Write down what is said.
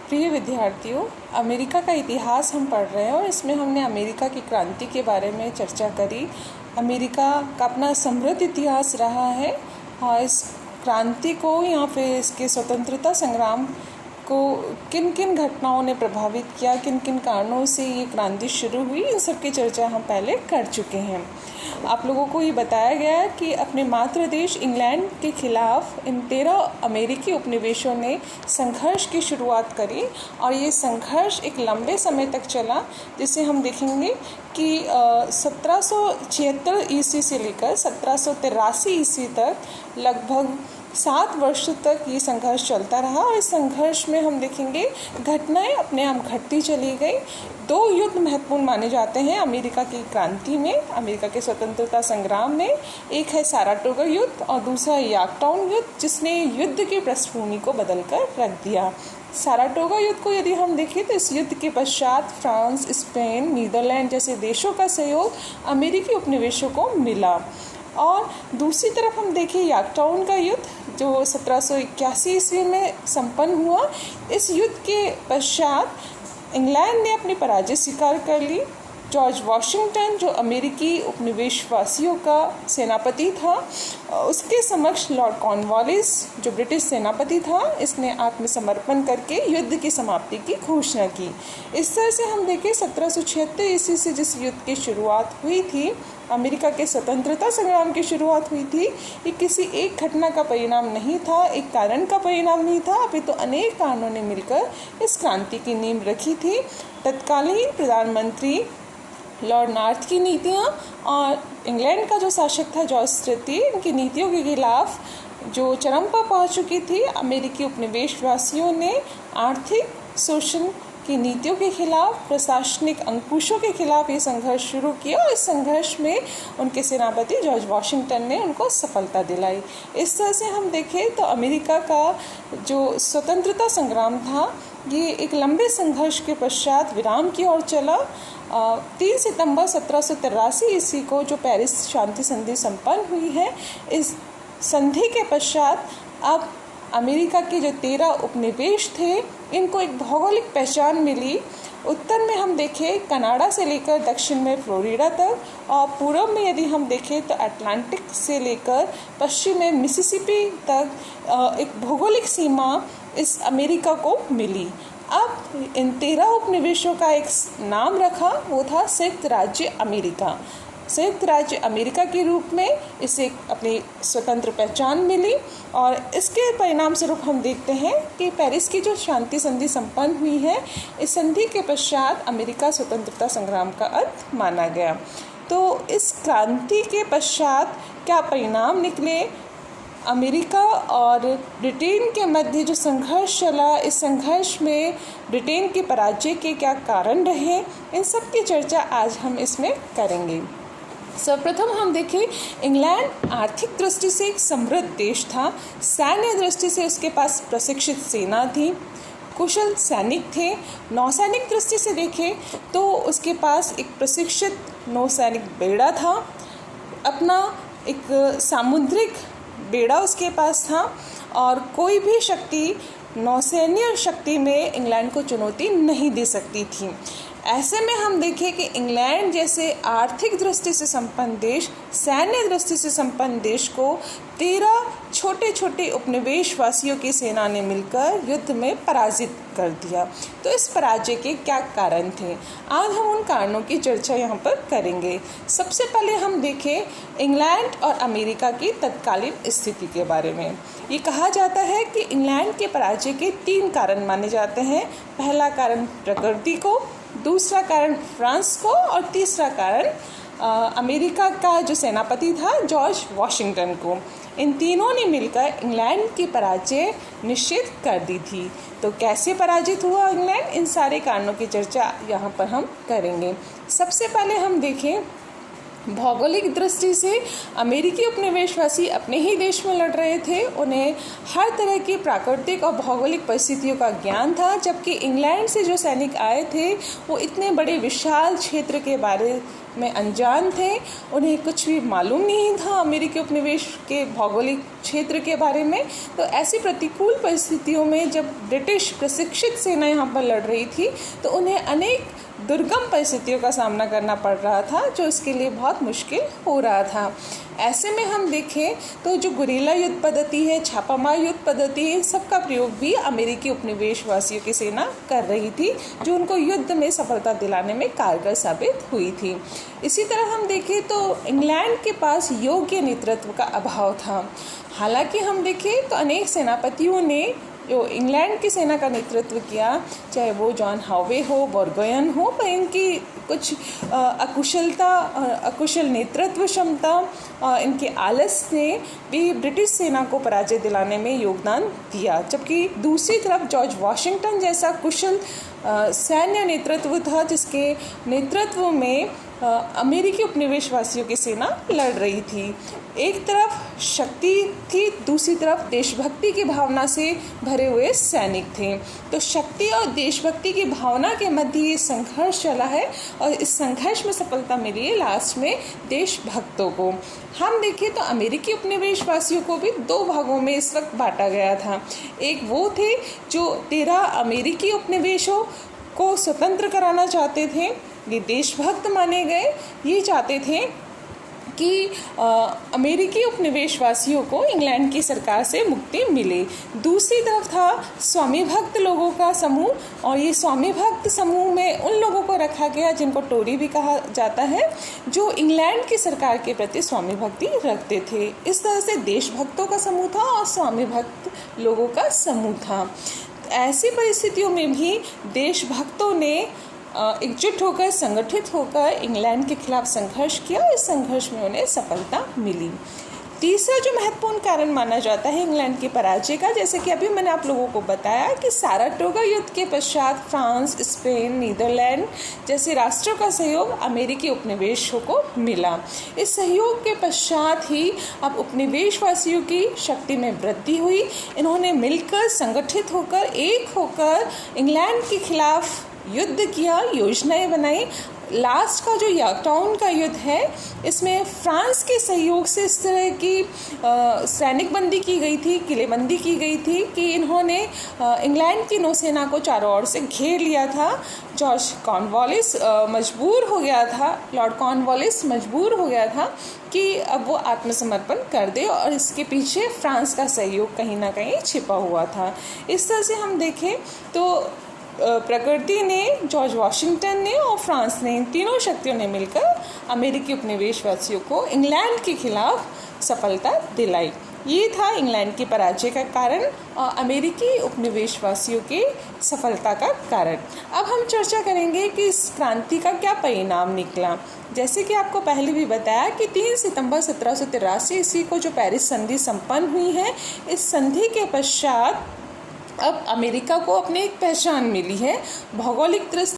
प्रिय विद्यार्थियों, अमेरिका का इतिहास हम पढ़ रहे हैं और इसमें हमने अमेरिका की क्रांति के बारे में चर्चा करी। अमेरिका का अपना समृद्ध इतिहास रहा है और इस क्रांति को या फिर इसके स्वतंत्रता संग्राम को किन किन घटनाओं ने प्रभावित किया, किन किन कारणों से ये क्रांति शुरू हुई, इन सब की चर्चा हम पहले कर चुके हैं। आप लोगों को ये बताया गया कि अपने मातृ देश इंग्लैंड के खिलाफ इन 13 अमेरिकी उपनिवेशों ने संघर्ष की शुरुआत करी और ये संघर्ष एक लंबे समय तक चला, जिसे हम देखेंगे कि 1776 ईस्वी से लेकर 1783 ईस्वी तक लगभग 7 वर्ष तक ये संघर्ष चलता रहा। और इस संघर्ष में हम देखेंगे घटनाएं अपने आप घटती चली गई। 2 युद्ध महत्वपूर्ण माने जाते हैं अमेरिका की क्रांति में, अमेरिका के स्वतंत्रता संग्राम में। एक है साराटोगा युद्ध और दूसरा यॉर्कटाउन युद्ध, जिसने युद्ध की पृष्ठभूमि को बदलकर रख दिया। साराटोगा युद्ध को यदि हम देखें तो इस युद्ध के पश्चात फ्रांस, स्पेन, नीदरलैंड जैसे देशों का सहयोग अमेरिकी उपनिवेशों को मिला। और दूसरी तरफ हम देखें यॉर्कटाउन का युद्ध जो 1781 ईस्वी में संपन्न हुआ। इस युद्ध के पश्चात इंग्लैंड ने अपनी पराजय स्वीकार कर ली। जॉर्ज वॉशिंगटन, जो अमेरिकी उपनिवेशवासियों का सेनापति था, उसके समक्ष लॉर्ड कॉर्नवालिस, जो ब्रिटिश सेनापति था, इसने आत्मसमर्पण करके युद्ध की समाप्ति की घोषणा की। इस तरह से हम देखें 1776 ईस्वी से जिस युद्ध की शुरुआत हुई थी, अमेरिका के स्वतंत्रता संग्राम की शुरुआत हुई थी, ये किसी एक घटना का परिणाम नहीं था, एक कारण का परिणाम नहीं था, अभी तो अनेक कारणों ने मिलकर इस क्रांति की नींव रखी थी। तत्कालीन प्रधानमंत्री लॉर्ड नॉर्थ की नीतियाँ और इंग्लैंड का जो शासक था जॉर्ज तृतीय, इनकी नीतियों के खिलाफ जो चरम पर पहुँच चुकी थी, अमेरिकी उपनिवेशवासियों ने आर्थिक शोषण की नीतियों के खिलाफ, प्रशासनिक अंकुशों के खिलाफ ये संघर्ष शुरू किया और इस संघर्ष में उनके सेनापति जॉर्ज वॉशिंगटन ने उनको सफलता दिलाई। इस तरह से हम देखें तो अमेरिका का जो स्वतंत्रता संग्राम था, ये एक लंबे संघर्ष के पश्चात विराम की ओर चला। 3 सितंबर 1783 ईस्वी को जो पेरिस शांति संधि संपन्न हुई है, इस संधि के पश्चात अब अमेरिका के जो 13 उपनिवेश थे, इनको एक भौगोलिक पहचान मिली। उत्तर में हम देखें कनाडा से लेकर दक्षिण में फ्लोरिडा तक, और पूर्व में यदि हम देखें तो अटलांटिक से लेकर पश्चिम में मिसिसिपी तक एक भौगोलिक सीमा इस अमेरिका को मिली। अब इन 13 उपनिवेशों का एक नाम रखा, वो था संयुक्त राज्य अमेरिका। संयुक्त राज्य अमेरिका के रूप में इसे अपनी स्वतंत्र पहचान मिली और इसके परिणाम स्वरूप हम देखते हैं कि पेरिस की जो शांति संधि संपन्न हुई है, इस संधि के पश्चात अमेरिका स्वतंत्रता संग्राम का अंत माना गया। तो इस क्रांति के पश्चात क्या परिणाम निकले, अमेरिका और ब्रिटेन के मध्य जो संघर्ष चला, इस संघर्ष में ब्रिटेन की पराजय के क्या कारण रहे, इन सब की चर्चा आज हम इसमें करेंगे। सर्वप्रथम हम देखें, इंग्लैंड आर्थिक दृष्टि से एक समृद्ध देश था। सैन्य दृष्टि से उसके पास प्रशिक्षित सेना थी, कुशल सैनिक थे। नौसैनिक दृष्टि से देखें तो उसके पास एक प्रशिक्षित नौसैनिक बेड़ा था, अपना एक सामुद्रिक बेड़ा उसके पास था और कोई भी शक्ति नौसैन्य शक्ति में इंग्लैंड को चुनौती नहीं दे सकती थी। ऐसे में हम देखें कि इंग्लैंड जैसे आर्थिक दृष्टि से संपन्न देश, सैन्य दृष्टि से संपन्न देश को 13 छोटे छोटे उपनिवेशवासियों की सेना ने मिलकर युद्ध में पराजित कर दिया। तो इस पराजय के क्या कारण थे, आज हम उन कारणों की चर्चा यहाँ पर करेंगे। सबसे पहले हम देखें इंग्लैंड और अमेरिका की तत्कालीन स्थिति के बारे में। ये कहा जाता है कि इंग्लैंड के पराजय के 3 कारण माने जाते हैं। पहला कारण प्रकृति को, दूसरा कारण फ्रांस को और तीसरा कारण अमेरिका का जो सेनापति था जॉर्ज वॉशिंगटन को। इन तीनों ने मिलकर इंग्लैंड की पराजय निश्चित कर दी थी। तो कैसे पराजित हुआ इंग्लैंड, इन सारे कारणों की चर्चा यहाँ पर हम करेंगे। सबसे पहले हम देखें भौगोलिक दृष्टि से अमेरिकी उपनिवेशवासी अपने ही देश में लड़ रहे थे। उन्हें हर तरह की प्राकृतिक और भौगोलिक परिस्थितियों का ज्ञान था, जबकि इंग्लैंड से जो सैनिक आए थे वो इतने बड़े विशाल क्षेत्र के बारे में अनजान थे। उन्हें कुछ भी मालूम नहीं था अमेरिकी उपनिवेश के भौगोलिक क्षेत्र के बारे में। तो ऐसी प्रतिकूल परिस्थितियों में जब ब्रिटिश प्रशिक्षित सेना यहाँ पर लड़ रही थी तो उन्हें अनेक दुर्गम परिस्थितियों का सामना करना पड़ रहा था, जो इसके लिए बहुत मुश्किल हो रहा था। ऐसे में हम देखें तो जो गुरिल्ला युद्ध पद्धति है, छापामार युद्ध पद्धति है, सबका प्रयोग भी अमेरिकी उपनिवेशवासियों की सेना कर रही थी, जो उनको युद्ध में सफलता दिलाने में कारगर साबित हुई थी। इसी तरह हम देखें तो इंग्लैंड के पास योग्य नेतृत्व का अभाव था। हालांकि हम देखें तो अनेक सेनापतियों ने जो इंग्लैंड की सेना का नेतृत्व किया, चाहे वो जॉन हावे हो, बोर्गोयन हो, पर इनकी कुछ अकुशल नेतृत्व क्षमता, इनके आलस ने भी ब्रिटिश सेना को पराजय दिलाने में योगदान दिया। जबकि दूसरी तरफ जॉर्ज वॉशिंगटन जैसा कुशल सैन्य नेतृत्व था, जिसके नेतृत्व में अमेरिकी उपनिवेशवासियों की सेना लड़ रही थी। एक तरफ शक्ति थी, दूसरी तरफ देशभक्ति की भावना से भरे हुए सैनिक थे। तो शक्ति और देशभक्ति की भावना के मध्य ये संघर्ष चला है और इस संघर्ष में सफलता मिली है लास्ट में देशभक्तों को। हम देखें तो अमेरिकी उपनिवेशवासियों को भी दो भागों में इस वक्त बांटा गया था। एक वो थे जो 13 अमेरिकी उपनिवेशों को स्वतंत्र कराना चाहते थे, ये देशभक्त माने गए। ये चाहते थे कि अमेरिकी उपनिवेशवासियों को इंग्लैंड की सरकार से मुक्ति मिले। दूसरी तरफ था स्वामी भक्त लोगों का समूह, और ये स्वामी भक्त समूह में उन लोगों को रखा गया जिनको टोरी भी कहा जाता है, जो इंग्लैंड की सरकार के प्रति स्वामी भक्ति रखते थे। इस तरह से देशभक्तों का समूह था और स्वामी भक्त लोगों का समूह था। ऐसी परिस्थितियों में भी देशभक्तों ने एकजुट होकर, संगठित होकर इंग्लैंड के खिलाफ संघर्ष किया। इस संघर्ष में उन्हें सफलता मिली। तीसरा जो महत्वपूर्ण कारण माना जाता है इंग्लैंड की पराजय का, जैसे कि अभी मैंने आप लोगों को बताया कि साराटोगा युद्ध के पश्चात फ्रांस, स्पेन, नीदरलैंड जैसे राष्ट्रों का सहयोग अमेरिकी उपनिवेशों को मिला। इस सहयोग के पश्चात ही अब उपनिवेशवासियों की शक्ति में वृद्धि हुई। इन्होंने मिलकर, संगठित होकर, एक होकर इंग्लैंड के खिलाफ युद्ध किया, योजनाएं बनाई। लास्ट का जो यॉर्कटाउन का युद्ध है, इसमें फ्रांस के सहयोग से इस तरह की सैनिक बंदी की गई थी, किलेबंदी की गई थी कि इन्होंने इंग्लैंड की नौसेना को चारों ओर से घेर लिया था। जॉर्ज कॉर्नवालिस मजबूर हो गया था, लॉर्ड कॉर्नवालिस मजबूर हो गया था कि अब वो आत्मसमर्पण कर दे, और इसके पीछे फ्रांस का सहयोग कहीं ना कहीं छिपा हुआ था। इस तरह से हम देखें तो प्रकृति ने, जॉर्ज वॉशिंगटन ने और फ्रांस ने, इन तीनों शक्तियों ने मिलकर अमेरिकी उपनिवेशवासियों को इंग्लैंड के खिलाफ सफलता दिलाई। ये था इंग्लैंड की पराजय का कारण और अमेरिकी उपनिवेशवासियों की सफलता का कारण। अब हम चर्चा करेंगे कि इस क्रांति का क्या परिणाम निकला। जैसे कि आपको पहले भी बताया कि 3 सितंबर 1783 ईस्वी को जो पेरिस संधि संपन्न हुई है, इस संधि के पश्चात अब अमेरिका को अपनी एक पहचान मिली है। भौगोलिक दृष्टि